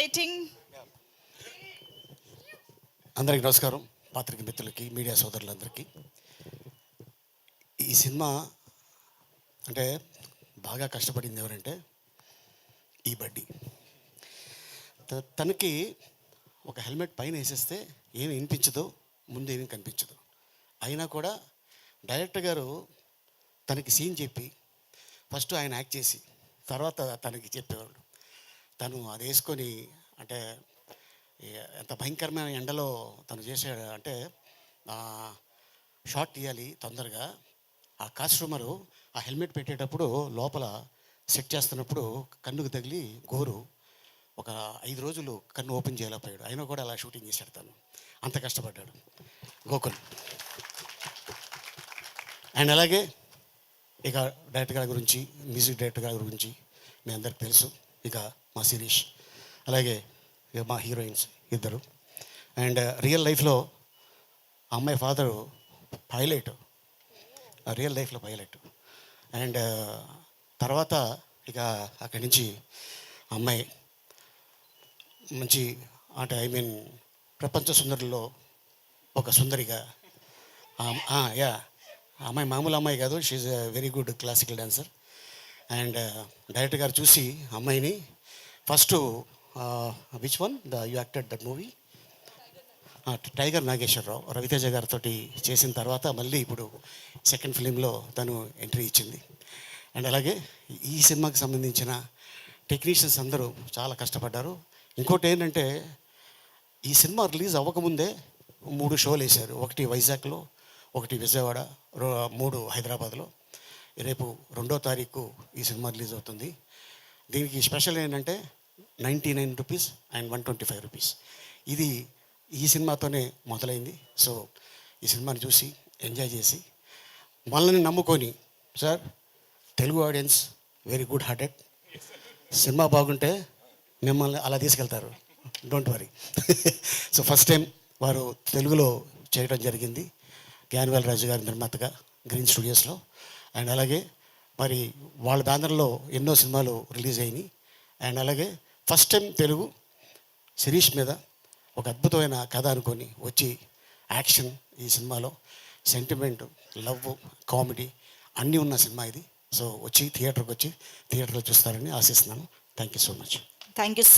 waiting. అందరికీ నమస్కారం. పాత్రిక మిత్రులకి, మీడియా సోదరులందరికీ. ఈ సినిమా అంటే బాగా కష్టపడింది ఎవరంటే ఈ బడ్డీ. తనకి ఒక హెల్మెట్ పైన వేసేస్తే ఏమి వినిపించదు, ముందు ఏమీ కనిపించదు. అయినా కూడా డైరెక్టర్ గారు తనకి సీన్ చెప్పి ఫస్ట్ ఆయన యాక్ట్ చేసి తర్వాత తనకి చెప్పేవాడు. తను అది వేసుకొని అంటే ఎంత భయంకరమైన ఎండలో తను చేసాడు అంటే షాట్ తీయాలి తొందరగా. ఆ కాస్ట్యూమరు ఆ హెల్మెట్ పెట్టేటప్పుడు లోపల సెట్ చేస్తున్నప్పుడు కన్నుకు తగిలి గోరు ఒక 5 రోజులు కన్ను ఓపెన్ చేయలేకపోయాడు. అయినా కూడా అలా షూటింగ్ చేశాడు. తను అంత కష్టపడ్డాడు గోకుల్. అండ్ అలాగే ఇక డైరెక్టర్ గారి గురించి, మ్యూజిక్ డైరెక్టర్ గారి గురించి మీ అందరికి తెలుసు. ఇక మా శిరీష్, అలాగే ఇక మా హీరోయిన్స్ ఇద్దరు. అండ్ రియల్ లైఫ్లో అమ్మాయి ఫాదరు పైలట్, రియల్ లైఫ్లో పైలట్. అండ్ తర్వాత ఇక అక్కడి నుంచి అమ్మాయి మంచి అంటే ప్రపంచ సుందరుల్లో ఒక సుందరిగా. యా, అమ్మాయి మామూలు అమ్మాయి కాదు, she's a very good classical dancer. And director గారు చూసి అమ్మాయిని first which one you acted that movie, Tiger Nageswararao, Raviteja గారితో చేసిన తర్వాత మళ్ళీ ఇప్పుడు సెకండ్ ఫిలింలో తను ఎంట్రీ ఇచ్చింది. అండ్ అలాగే ఈ సినిమాకి సంబంధించిన టెక్నీషియన్స్ అందరూ చాలా కష్టపడ్డారు. ఇంకోటి ఏంటంటే ఈ సినిమా రిలీజ్ అవ్వకముందే 3 షోలు వేశారు. ఒకటి వైజాగ్లో, ఒకటి విజయవాడ, 3 హైదరాబాద్లో. రేపు 2వ తారీఖు ఈ సినిమా రిలీజ్ అవుతుంది. దీనికి స్పెషల్ ఏంటంటే 99 రూపీస్ అండ్ 125 రూపీస్. ఇది ఈ సినిమాతోనే మొదలైంది. సో ఈ సినిమాని చూసి ఎంజాయ్ చేసి మనల్ని నమ్ముకొని, sir Telugu audience very good hearted, cinema బాగుంటే మిమ్మల్ని అలా తీసుకెళ్తారు, don't worry. So first time వారు తెలుగులో చేయడం జరిగింది జ్ఞానవేల్ రాజు గారి నిర్మాతగా గ్రీన్ స్టూడియోస్లో. అండ్ అలాగే మరి వాళ్ళ బ్యానర్లో ఎన్నో సినిమాలు రిలీజ్ అయినాయి. అండ్ అలాగే ఫస్ట్ టైం తెలుగు శిరీష్ మీద ఒక అద్భుతమైన కథ అనుకొని వచ్చి యాక్షన్, ఈ సినిమాలో సెంటిమెంట్, లవ్, కామెడీ అన్నీ ఉన్న సినిమా ఇది. సో థియేటర్కి వచ్చి థియేటర్లో చూస్తారని ఆశిస్తున్నాను. Thank you so much. Thank you.